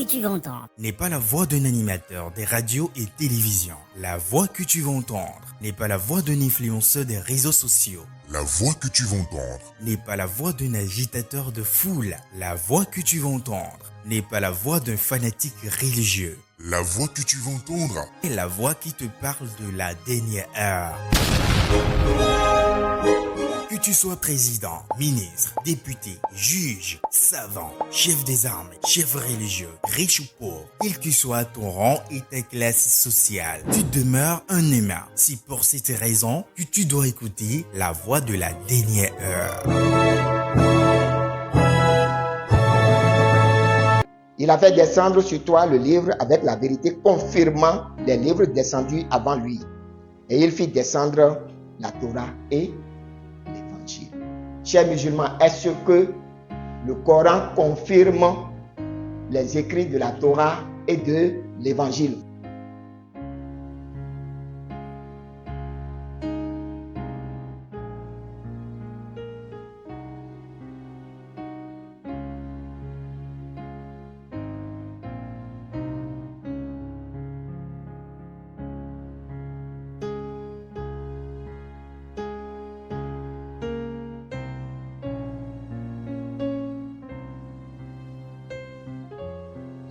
tu vas entendre n'est pas la voix d'un animateur des radios et télévisions. La voix que tu vas entendre n'est pas la voix d'un influenceur des réseaux sociaux. La voix que tu vas entendre n'est pas la voix d'un agitateur de foule. La voix que tu vas entendre n'est pas la voix d'un fanatique religieux. La voix que tu vas entendre est la voix qui te parle de la dernière heure. Que tu sois président, ministre, député, juge, savant, chef des armées, chef religieux, riche ou pauvre, quel que soit ton rang et ta classe sociale, tu demeures un humain. C'est pour cette raison que tu dois écouter la voix de la dernière heure. Il a fait descendre sur toi le livre avec la vérité, confirmant les livres descendus avant lui. Et il fit descendre la Torah et l'Évangile. Chers musulmans, est-ce que le Coran confirme les écrits de la Torah et de l'Évangile?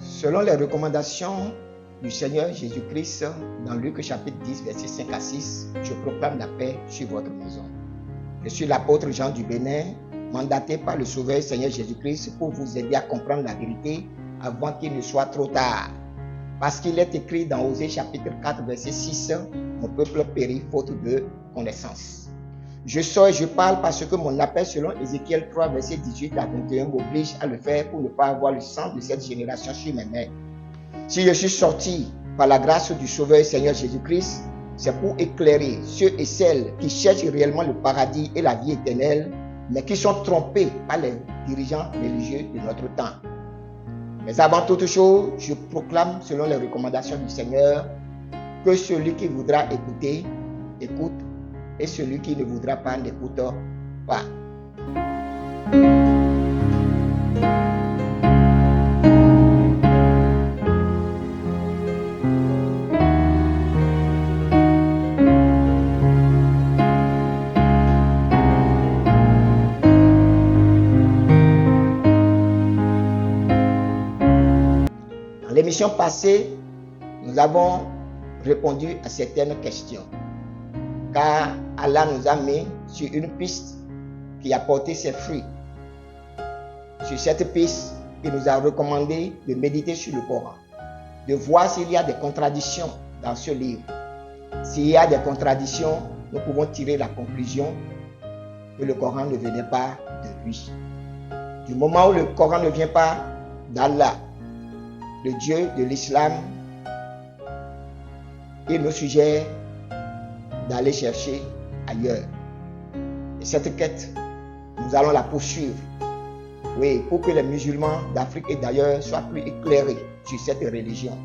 Selon les recommandations du Seigneur Jésus-Christ, dans Luc chapitre 10, versets 5 à 6, je proclame la paix sur votre maison. Je suis l'apôtre Jean du Bénin, mandaté par le Sauveur Seigneur Jésus-Christ pour vous aider à comprendre la vérité avant qu'il ne soit trop tard. Parce qu'il est écrit dans Osée chapitre 4, verset 6, « Mon peuple périt faute de connaissance ». Je sors et je parle parce que mon appel selon Ézéchiel 3, verset 18 à 21 m'oblige à le faire pour ne pas avoir le sang de cette génération sur mes mains. Si je suis sorti par la grâce du Sauveur Seigneur Jésus-Christ, c'est pour éclairer ceux et celles qui cherchent réellement le paradis et la vie éternelle, mais qui sont trompés par les dirigeants religieux de notre temps. Mais avant toute chose, je proclame selon les recommandations du Seigneur que celui qui voudra écouter, écoute, et celui qui ne voudra pas n'écoute pas. Dans l'émission passée, nous avons répondu à certaines questions, car Allah nous a mis sur une piste qui a porté ses fruits. Sur cette piste, il nous a recommandé de méditer sur le Coran, de voir s'il y a des contradictions dans ce livre. S'il y a des contradictions, nous pouvons tirer la conclusion que le Coran ne venait pas de lui. Du moment où le Coran ne vient pas d'Allah, le Dieu de l'islam, il nous suggère d'aller chercher ailleurs. Et cette quête, nous allons la poursuivre. Oui, pour que les musulmans d'Afrique et d'ailleurs soient plus éclairés sur cette religion.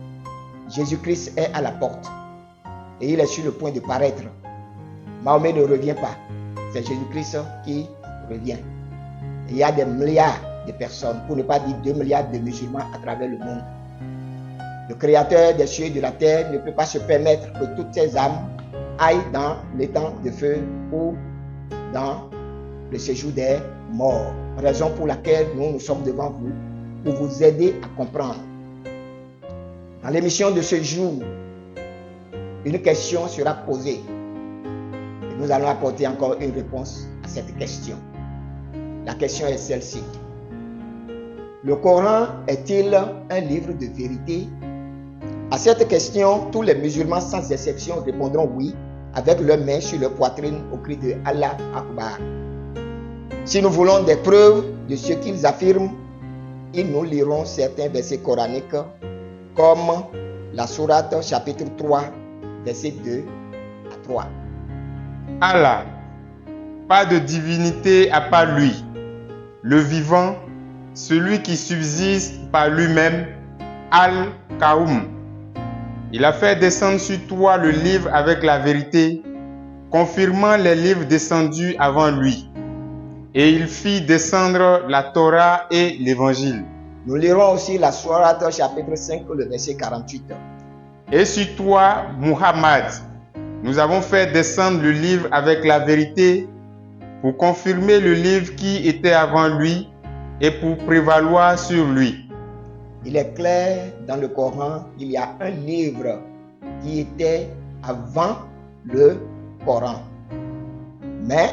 Jésus-Christ est à la porte et il est sur le point de paraître. Mahomet ne revient pas. C'est Jésus-Christ qui revient. Et il y a des milliards de personnes, pour ne pas dire 2 milliards de musulmans à travers le monde. Le Créateur des cieux et de la terre ne peut pas se permettre que toutes ces âmes aille dans l'étang de feu ou dans le séjour des morts. Raison pour laquelle nous sommes devant vous pour vous aider à comprendre. Dans l'émission de ce jour, une question sera posée et nous allons apporter encore une réponse à cette question. La question est celle-ci. Le Coran est-il un livre de vérité? À cette question, tous les musulmans sans exception répondront oui, avec leurs mains sur leur poitrine au cri de Allah Akbar. Si nous voulons des preuves de ce qu'ils affirment, ils nous liront certains versets coraniques comme la sourate chapitre 3, versets 2 à 3. Allah, pas de divinité à part lui, le vivant, celui qui subsiste par lui-même, Al-Kaoum. Il a fait descendre sur toi le livre avec la vérité, confirmant les livres descendus avant lui. Et il fit descendre la Torah et l'Évangile. Nous lirons aussi la Sourate chapitre 5, le verset 48. Et sur toi, Muhammad, nous avons fait descendre le livre avec la vérité pour confirmer le livre qui était avant lui et pour prévaloir sur lui. Il est clair dans le Coran qu'il y a un livre qui était avant le Coran. Mais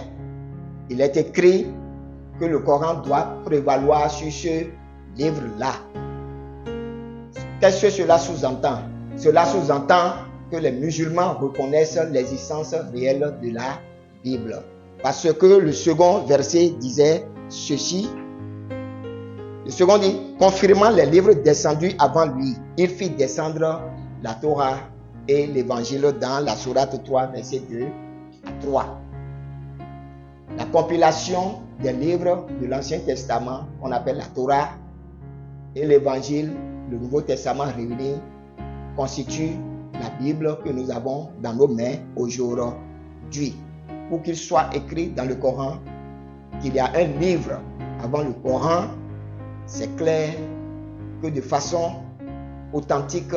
il est écrit que le Coran doit prévaloir sur ce livre-là. Qu'est-ce que cela sous-entend? Cela sous-entend que les musulmans reconnaissent l'existence réelle de la Bible. Parce que le second verset disait ceci. Le second dit, confirmant les livres descendus avant lui, il fit descendre la Torah et l'évangile dans la sourate 3, verset 2 à 3. La compilation des livres de l'Ancien Testament, qu'on appelle la Torah, et l'évangile, le Nouveau Testament réunis, constituent la Bible que nous avons dans nos mains aujourd'hui. Pour qu'il soit écrit dans le Coran qu'il y a un livre avant le Coran, c'est clair que de façon authentique,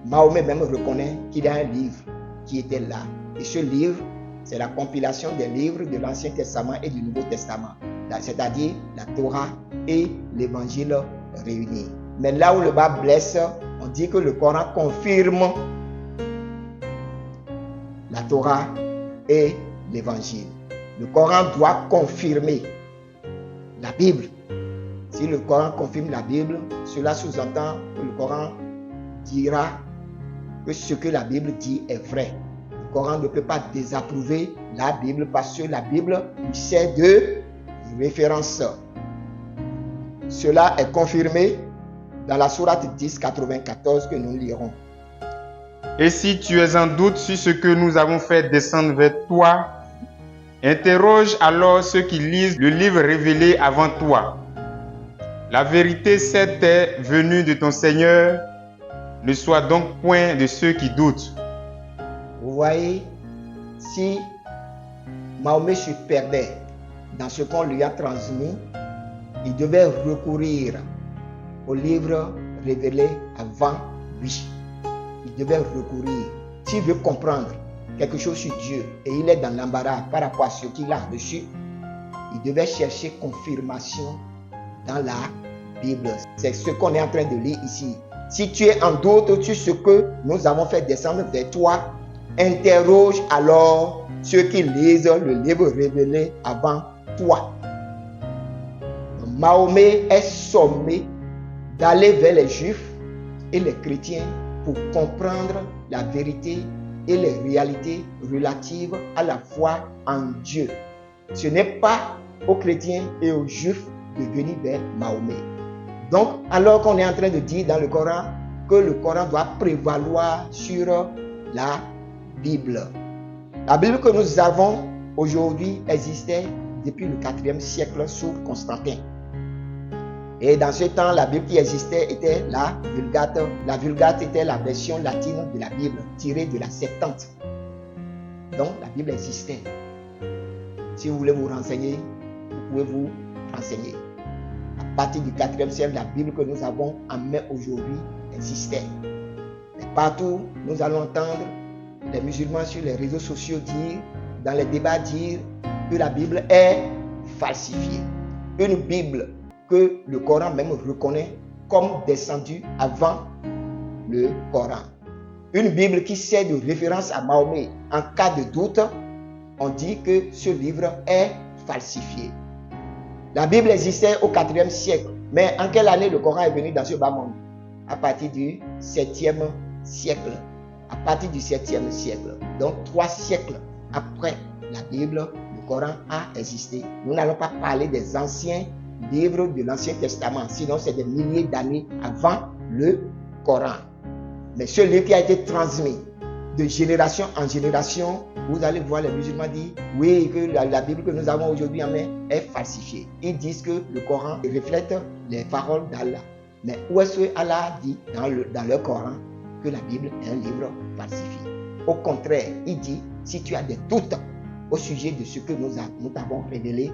Mahomet même reconnaît qu'il y a un livre qui était là. Et ce livre, c'est la compilation des livres de l'Ancien Testament et du Nouveau Testament, c'est-à-dire la Torah et l'Évangile réunis. Mais là où le bas blesse, on dit que le Coran confirme la Torah et l'Évangile. Le Coran doit confirmer la Bible. Si le Coran confirme la Bible, cela sous-entend que le Coran dira que ce que la Bible dit est vrai. Le Coran ne peut pas désapprouver la Bible parce que la Bible lui sert de référence. Cela est confirmé dans la sourate 10, 94 que nous lirons. Et si tu es en doute sur ce que nous avons fait descendre vers toi, interroge alors ceux qui lisent le livre révélé avant toi. La vérité est venue de ton Seigneur, ne sois donc point de ceux qui doutent. Vous voyez, si Mahomet se perdait dans ce qu'on lui a transmis, il devait recourir au livre révélé avant lui. Il devait recourir. S'il veut comprendre quelque chose sur Dieu et il est dans l'embarras par rapport à ce qu'il a dessus, il devait chercher confirmation dans la Bible. C'est ce qu'on est en train de lire ici. Si tu es en doute sur ce que nous avons fait descendre vers toi, interroge alors ceux qui lisent le livre révélé avant toi. Mahomet est sommé d'aller vers les Juifs et les chrétiens pour comprendre la vérité et les réalités relatives à la foi en Dieu. Ce n'est pas aux chrétiens et aux Juifs de venir vers Mahomet. Donc, alors qu'on est en train de dire dans le Coran que le Coran doit prévaloir sur la Bible. La Bible que nous avons aujourd'hui existait depuis le 4e siècle sous Constantin. Et dans ce temps, la Bible qui existait était la Vulgate. La Vulgate était la version latine de la Bible, tirée de la Septante. Donc, la Bible existait. Si vous voulez vous renseigner, vous pouvez vous renseigner. À partir du 4e siècle, la Bible que nous avons en main aujourd'hui existait. Mais partout, nous allons entendre les musulmans sur les réseaux sociaux dire, dans les débats dire que la Bible est falsifiée. Une Bible que le Coran même reconnaît comme descendue avant le Coran. Une Bible qui sert de référence à Mahomet. En cas de doute, on dit que ce livre est falsifié. La Bible existait au 4e siècle. Mais en quelle année le Coran est venu dans ce bas monde? À partir du 7e siècle. À partir du 7e siècle. Donc 3 siècles après la Bible, le Coran a existé. Nous n'allons pas parler des anciens livres de l'Ancien Testament, sinon c'est des milliers d'années avant le Coran. Mais ce livre qui a été transmis de génération en génération, vous allez voir les musulmans dire oui, que la Bible que nous avons aujourd'hui en main est falsifiée. Ils disent que le Coran reflète les paroles d'Allah. Mais où est-ce que Allah dit dans le Coran que la Bible est un livre falsifié? Au contraire, il dit, si tu as des doutes au sujet de ce que nous t'avons révélé,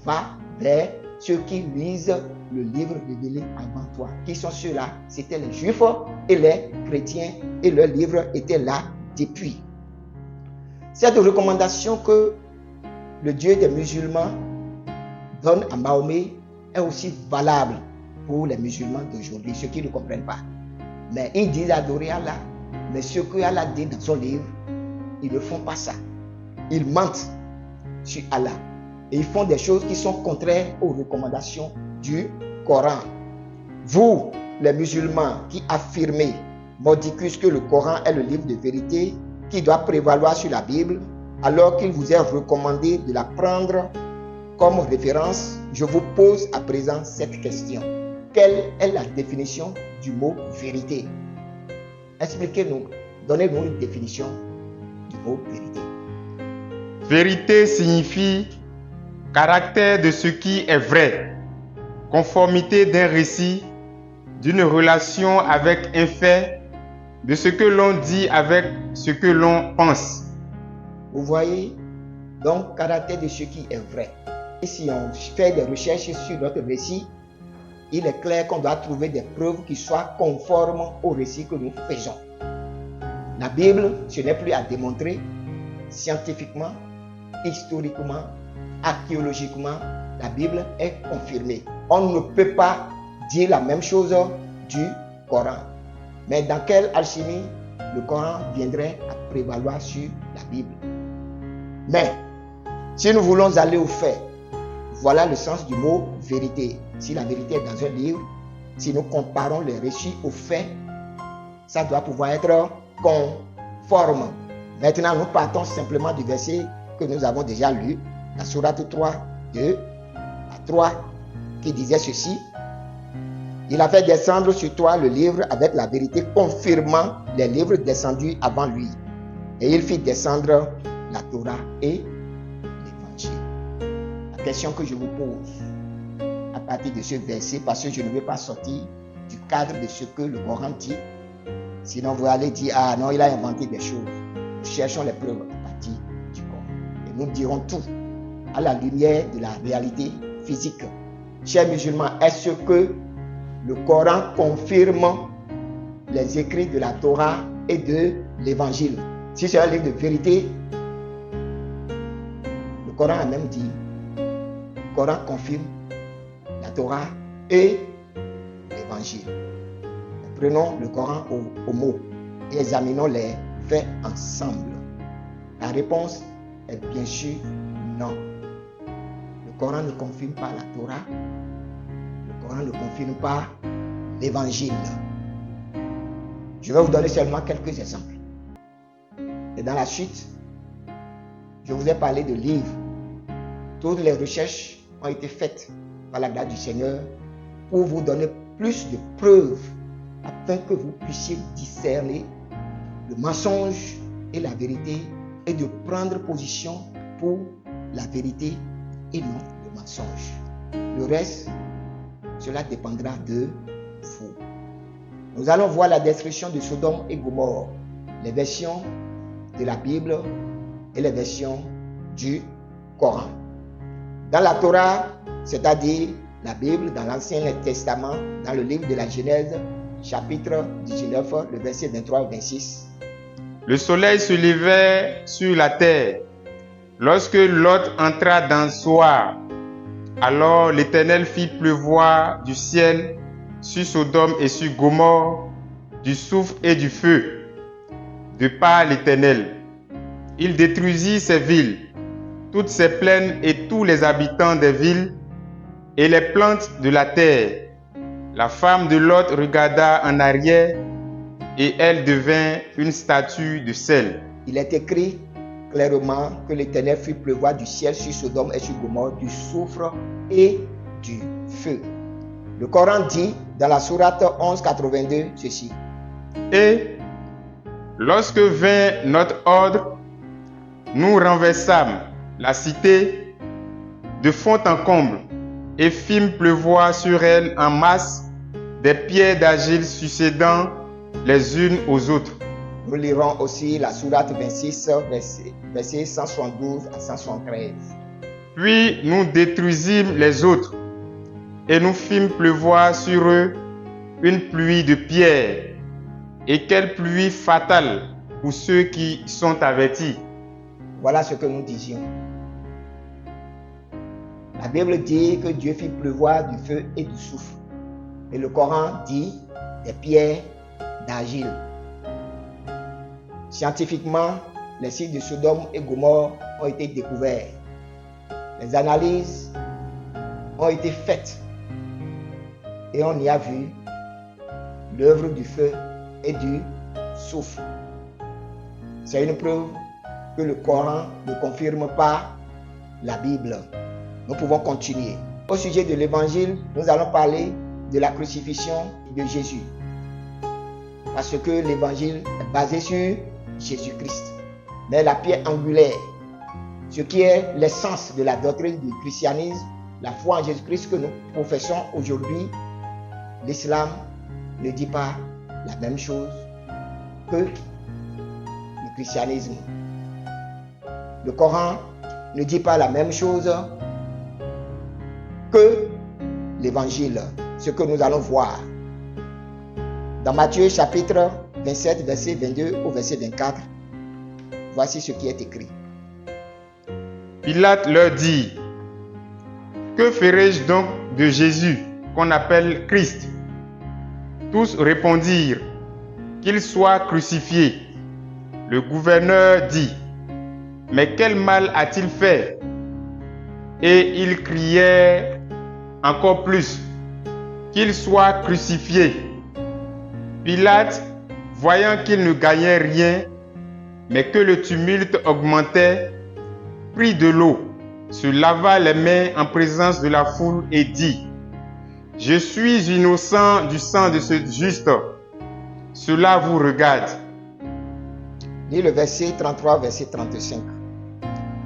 va vers ceux qui lisent le livre révélé avant toi. Qui sont ceux-là? C'était les Juifs et les chrétiens, et leur livre était là depuis. Cette recommandation que le Dieu des musulmans donne à Mahomet est aussi valable pour les musulmans d'aujourd'hui, ceux qui ne comprennent pas. Mais ils disent adorer Allah, mais ce que Allah dit dans son livre, ils ne font pas ça. Ils mentent sur Allah et ils font des choses qui sont contraires aux recommandations du Coran. Vous, les musulmans qui affirmez mordicus que le Coran est le livre de vérité qui doit prévaloir sur la Bible, alors qu'il vous est recommandé de la prendre comme référence, je vous pose à présent cette question. Quelle est la définition du mot vérité? Expliquez-nous, donnez-nous une définition du mot vérité. Vérité signifie caractère de ce qui est vrai, conformité d'un récit, d'une relation avec un fait, de ce que l'on dit avec ce que l'on pense. Vous voyez, donc caractère de ce qui est vrai. Et si on fait des recherches sur notre récit, il est clair qu'on doit trouver des preuves qui soient conformes au récit que nous faisons. La Bible, ce n'est plus à démontrer scientifiquement, historiquement, archéologiquement. La Bible est confirmée. On ne peut pas dire la même chose du Coran. Mais dans quelle alchimie le Coran viendrait à prévaloir sur la Bible? Mais si nous voulons aller au fait, voilà le sens du mot vérité. Si la vérité est dans un livre, si nous comparons les récits aux faits, ça doit pouvoir être conforme. Maintenant, nous partons simplement du verset que nous avons déjà lu, la sourate 3, 2 à 3, qui disait ceci. Il a fait descendre sur toi le livre avec la vérité, confirmant les livres descendus avant lui. Et il fit descendre la Torah et l'Évangile. La question que je vous pose à partir de ce verset, parce que je ne veux pas sortir du cadre de ce que le Coran dit, sinon vous allez dire, ah non, il a inventé des choses. Nous cherchons les preuves à partir du Coran. Et nous dirons tout à la lumière de la réalité physique. Chers musulmans, est-ce que le Coran confirme les écrits de la Torah et de l'Évangile? Si c'est un livre de vérité, le Coran a même dit, le Coran confirme la Torah et l'Évangile. Prenons le Coran au mot et examinons les faits ensemble. La réponse est bien sûr non. Le Coran ne confirme pas la Torah. Le Coran ne confirme pas l'Évangile. Je vais vous donner seulement quelques exemples. Et dans la suite, je vous ai parlé de livres. Toutes les recherches ont été faites par la grâce du Seigneur pour vous donner plus de preuves afin que vous puissiez discerner le mensonge et la vérité et de prendre position pour la vérité et non le mensonge. Le reste, cela dépendra de vous. Nous allons voir la destruction de Sodome et Gomorrhe, les versions de la Bible et les versions du Coran. Dans la Torah, c'est-à-dire la Bible, dans l'Ancien Testament, dans le livre de la Genèse, chapitre 19, le verset 23 et 26. Le soleil se levait sur la terre lorsque Lot entra dans Zoar. Alors l'Éternel fit pleuvoir du ciel sur Sodome et sur Gomorrhe du soufre et du feu, de par l'Éternel. Il détruisit ces villes, toutes ces plaines et tous les habitants des villes et les plantes de la terre. La femme de Lot regarda en arrière et elle devint une statue de sel. Il est écrit clairement que l'Éternel fit pleuvoir du ciel sur Sodome et sur Gomorrhe du soufre et du feu. Le Coran dit dans la sourate 11:82 ceci. Et lorsque vint notre ordre, nous renversâmes la cité de fond en comble et fîmes pleuvoir sur elle en masse des pierres d'argile succédant les unes aux autres. Nous lirons aussi la sourate 26, versets 172 à 173. Puis nous détruisîmes les autres et nous fîmes pleuvoir sur eux une pluie de pierres. Et quelle pluie fatale pour ceux qui sont avertis. Voilà ce que nous disions. La Bible dit que Dieu fit pleuvoir du feu et du soufre. Et le Coran dit des pierres d'argile. Scientifiquement, les sites de Sodome et Gomorrhe ont été découverts. Les analyses ont été faites et on y a vu l'œuvre du feu et du soufre. C'est une preuve que le Coran ne confirme pas la Bible. Nous pouvons continuer. Au sujet de l'évangile, nous allons parler de la crucifixion de Jésus. Parce que l'évangile est basé sur Jésus-Christ. Mais la pierre angulaire, ce qui est l'essence de la doctrine du christianisme, la foi en Jésus-Christ que nous professons aujourd'hui, l'islam ne dit pas la même chose que le christianisme. Le Coran ne dit pas la même chose que l'évangile, ce que nous allons voir. Dans Matthieu chapitre 27, verset 22 au verset 24, voici ce qui est écrit. Pilate leur dit, que ferai-je donc de Jésus qu'on appelle Christ? Tous répondirent, qu'il soit crucifié. Le gouverneur dit, mais quel mal a-t-il fait? Et ils crièrent encore plus, qu'il soit crucifié. Pilate, voyant qu'il ne gagnait rien, mais que le tumulte augmentait, prit de l'eau, se lava les mains en présence de la foule et dit, je suis innocent du sang de ce juste. Cela vous regarde. Lis le verset 33, verset 35.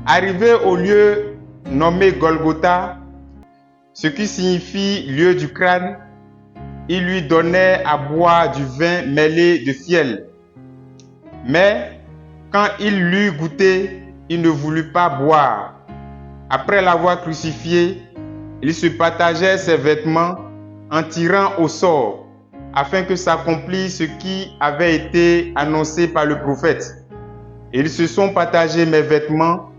Arrivé au lieu nommé Golgotha, ce qui signifie lieu du crâne, il lui donnait à boire du vin mêlé de fiel. Mais quand il l'eut goûté, il ne voulut pas boire. Après l'avoir crucifié, il se partageait ses vêtements en tirant au sort, afin que s'accomplisse ce qui avait été annoncé par le prophète. Ils se sont partagés mes vêtements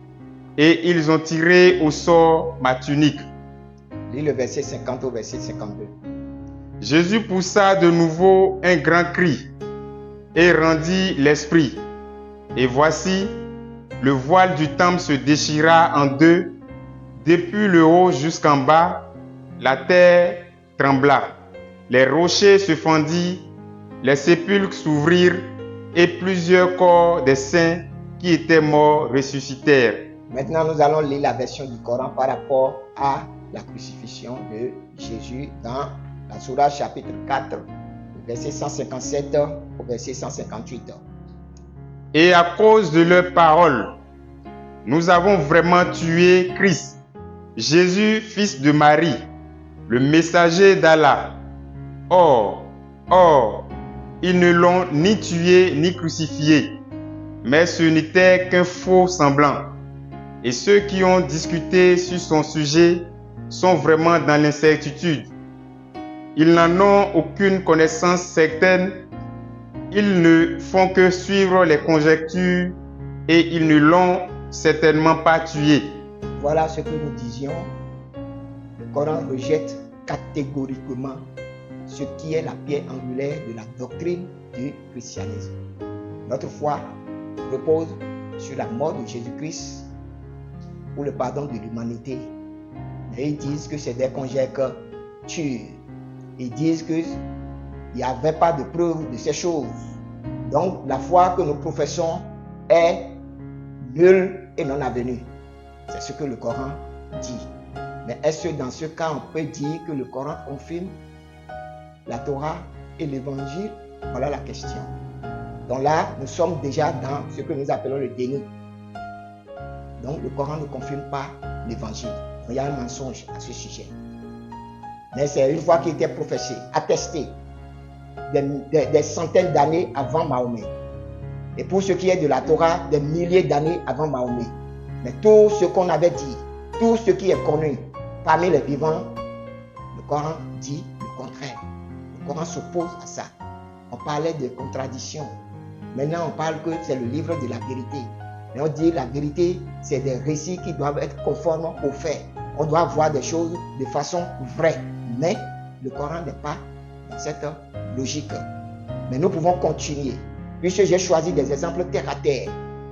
et ils ont tiré au sort ma tunique. Lis le verset 50 au verset 52. Jésus poussa de nouveau un grand cri et rendit l'esprit. Et voici, le voile du temple se déchira en deux, depuis le haut jusqu'en bas, la terre trembla. Les rochers se fendirent, les sépulcres s'ouvrirent et plusieurs corps des saints qui étaient morts ressuscitèrent. Maintenant, nous allons lire la version du Coran par rapport à la crucifixion de Jésus dans la Sourate chapitre 4, verset 157 au verset 158. Et à cause de leurs paroles, nous avons vraiment tué Christ, Jésus, fils de Marie, le messager d'Allah. Or, ils ne l'ont ni tué ni crucifié, mais ce n'était qu'un faux semblant. Et ceux qui ont discuté sur son sujet sont vraiment dans l'incertitude. Ils n'en ont aucune connaissance certaine. Ils ne font que suivre les conjectures et ils ne l'ont certainement pas tué. Voilà ce que nous disions. Le Coran rejette catégoriquement ce qui est la pierre angulaire de la doctrine du christianisme. Notre foi repose sur la mort de Jésus-Christ pour le pardon de l'humanité. Mais ils disent que c'est des conjectures. Ils disent qu'il n'y avait pas de preuve de ces choses. Donc la foi que nous professons est nulle et non avenue. C'est ce que le Coran dit. Mais est-ce que dans ce cas, on peut dire que le Coran confirme la Torah et l'Évangile? Voilà la question. Donc là, nous sommes déjà dans ce que nous appelons le déni. Donc le Coran ne confirme pas l'Évangile. Il y a un mensonge à ce sujet. Mais c'est une foi qui était prophétisée, attestée des centaines d'années avant Mahomet. Et pour ce qui est de la Torah, des milliers d'années avant Mahomet. Mais tout ce qu'on avait dit, tout ce qui est connu parmi les vivants, le Coran dit le contraire. Le Coran s'oppose à ça. On parlait de contradiction. Maintenant, on parle que c'est le livre de la vérité. Mais on dit la vérité, c'est des récits qui doivent être conformes aux faits. On doit voir des choses de façon vraie. Mais le Coran n'est pas dans cette logique. Mais nous pouvons continuer. Puisque j'ai choisi des exemples terre à terre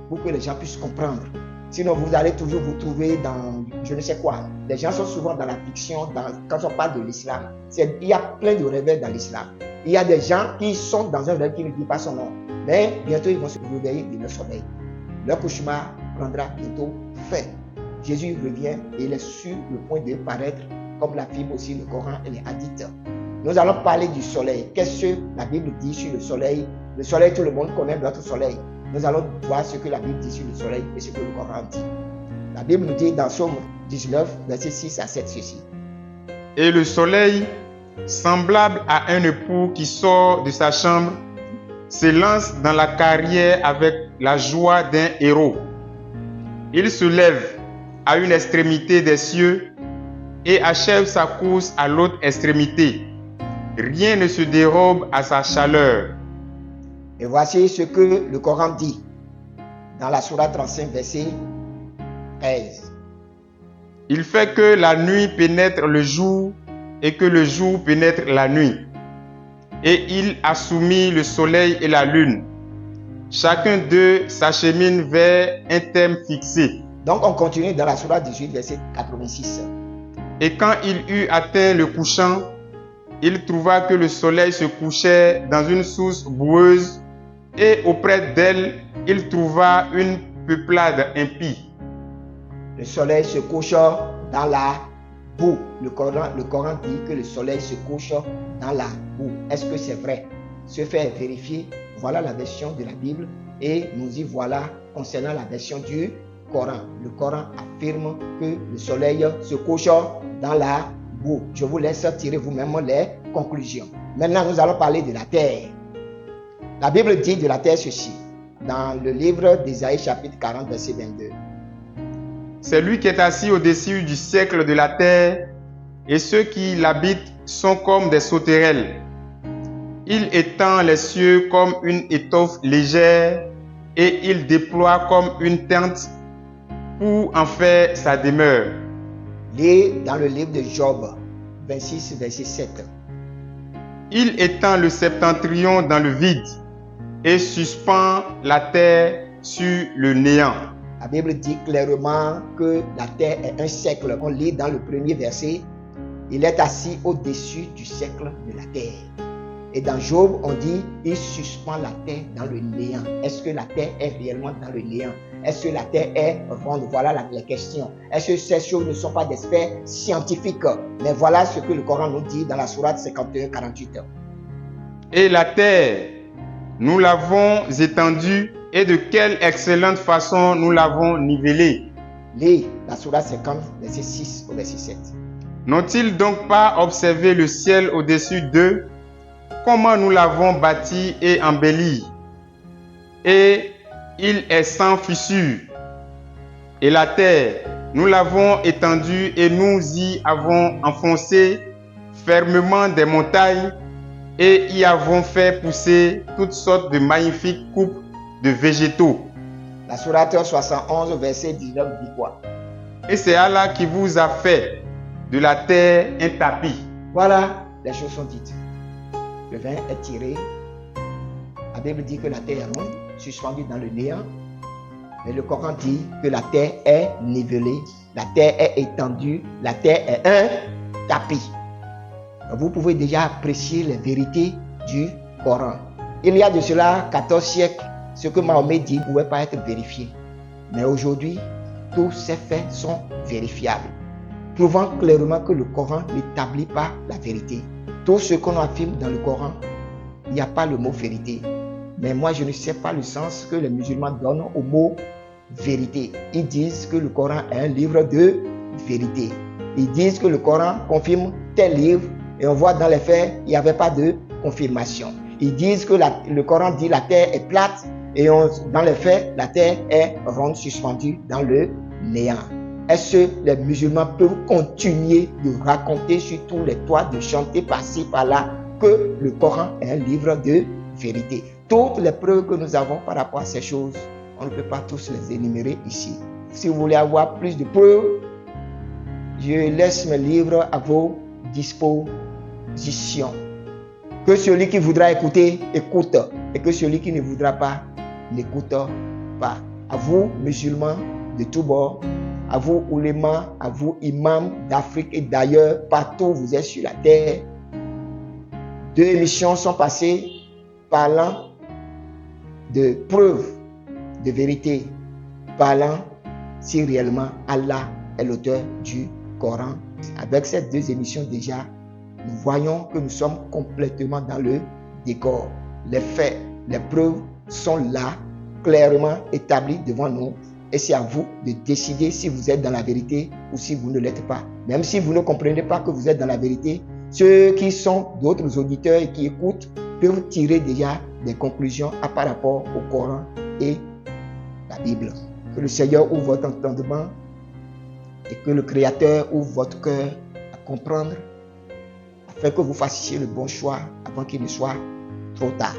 pour que les gens puissent comprendre. Sinon, vous allez toujours vous trouver dans je ne sais quoi. Les gens sont souvent dans la fiction, quand on parle de l'islam. Il y a plein de réveils dans l'islam. Il y a des gens qui sont dans un rêve qui ne dit pas son nom. Mais bientôt, ils vont se réveiller de leur sommeil. Leur cauchemar prendra bientôt fin. Jésus revient et il est sur le point de paraître, comme l'affirme aussi le Coran et les hadiths. Nous allons parler du soleil. Qu'est-ce que la Bible dit sur le soleil? Le soleil, tout le monde connaît notre soleil. Nous allons voir ce que la Bible dit sur le soleil et ce que le Coran dit. La Bible nous dit dans Somme 19, versets 6 à 7 ceci. Et le soleil, semblable à un époux qui sort de sa chambre, s'élance dans la carrière avec la joie d'un héros. Il se lève à une extrémité des cieux et achève sa course à l'autre extrémité. Rien ne se dérobe à sa chaleur. Et voici ce que le Coran dit dans la sourate 35, verset 13. Il fait que la nuit pénètre le jour et que le jour pénètre la nuit. Et il a soumis le soleil et la lune. Chacun d'eux s'achemine vers un thème fixé. Donc on continue dans la sourate 18, verset 86. Et quand il eut atteint le couchant, il trouva que le soleil se couchait dans une source boueuse et auprès d'elle, il trouva une peuplade impie. Le soleil se couche dans la boue. Le Coran dit que le soleil se couche dans la boue. Est-ce que c'est vrai? Se faire vérifier. Voilà la version de la Bible et nous y voilà concernant la version du Coran. Le Coran affirme que le soleil se couche dans la boue. Je vous laisse tirer vous-même les conclusions. Maintenant, nous allons parler de la terre. La Bible dit de la terre ceci, dans le livre d'Ésaïe chapitre 40, verset 22. C'est lui qui est assis au-dessus du siècle de la terre, et ceux qui l'habitent sont comme des sauterelles. Il étend les cieux comme une étoffe légère, et il déploie comme une tente pour en faire sa demeure. Lis dans le livre de Job 26, verset 7. Il étend le septentrion dans le vide et suspend la terre sur le néant. La Bible dit clairement que la terre est un cercle. On lit dans le premier verset, il est assis au-dessus du cercle de la terre. Et dans Job, on dit, il suspend la terre dans le néant. Est-ce que la terre est réellement dans le néant? Est-ce que la terre est ronde? Voilà les questions. Est-ce que ces choses ne sont pas des faits scientifiques? Mais voilà ce que le Coran nous dit dans la sourate 51, 48. Et la terre, nous l'avons étendue, et de quelle excellente façon nous l'avons nivelée. Lis la sourate 50, verset 6 au verset 7. N'ont-ils donc pas observé le ciel au-dessus d'eux? Comment nous l'avons bâti et embelli? Et il est sans fissure. Et la terre, nous l'avons étendue et nous y avons enfoncé fermement des montagnes et y avons fait pousser toutes sortes de magnifiques coupes de végétaux. La sourate 71, verset 19 dit quoi? Et c'est Allah qui vous a fait de la terre un tapis. Voilà, les choses sont dites. Le vin est tiré. La Bible dit que la terre est ronde, suspendue dans le néant. Mais le Coran dit que la terre est nivelée, la terre est étendue, la terre est un tapis. Vous pouvez déjà apprécier les vérités du Coran. Il y a de cela 14 siècles, ce que Mahomet dit ne pouvait pas être vérifié. Mais aujourd'hui, tous ces faits sont vérifiables, prouvant clairement que le Coran n'établit pas la vérité. Tout ce qu'on affirme dans le Coran, il n'y a pas le mot vérité. Mais moi, je ne sais pas le sens que les musulmans donnent au mot vérité. Ils disent que le Coran est un livre de vérité. Ils disent que le Coran confirme tel livre et on voit dans les faits, il n'y avait pas de confirmation. Ils disent que le Coran dit la terre est plate et dans les faits, la terre est ronde, suspendue dans le néant. Est-ce que les musulmans peuvent continuer de raconter sur tous les toits, de chanter par-ci, par-là, que le Coran est un livre de vérité? Toutes les preuves que nous avons par rapport à ces choses, on ne peut pas tous les énumérer ici. Si vous voulez avoir plus de preuves, je laisse mes livres à vos dispositions. Que celui qui voudra écouter, écoute. Et que celui qui ne voudra pas, n'écoute pas. À vous, musulmans de tous bords, à vous, oulémas, à vous, imams d'Afrique et d'ailleurs, partout où vous êtes sur la terre, 2 émissions sont passées parlant de preuves de vérité, parlant si réellement Allah est l'auteur du Coran. Avec ces 2 émissions déjà, nous voyons que nous sommes complètement dans le décor. Les faits, les preuves sont là, clairement établies devant nous. Et c'est à vous de décider si vous êtes dans la vérité ou si vous ne l'êtes pas. Même si vous ne comprenez pas que vous êtes dans la vérité, ceux qui sont d'autres auditeurs et qui écoutent peuvent tirer déjà des conclusions par rapport au Coran et la Bible. Que le Seigneur ouvre votre entendement et que le Créateur ouvre votre cœur à comprendre afin que vous fassiez le bon choix avant qu'il ne soit trop tard.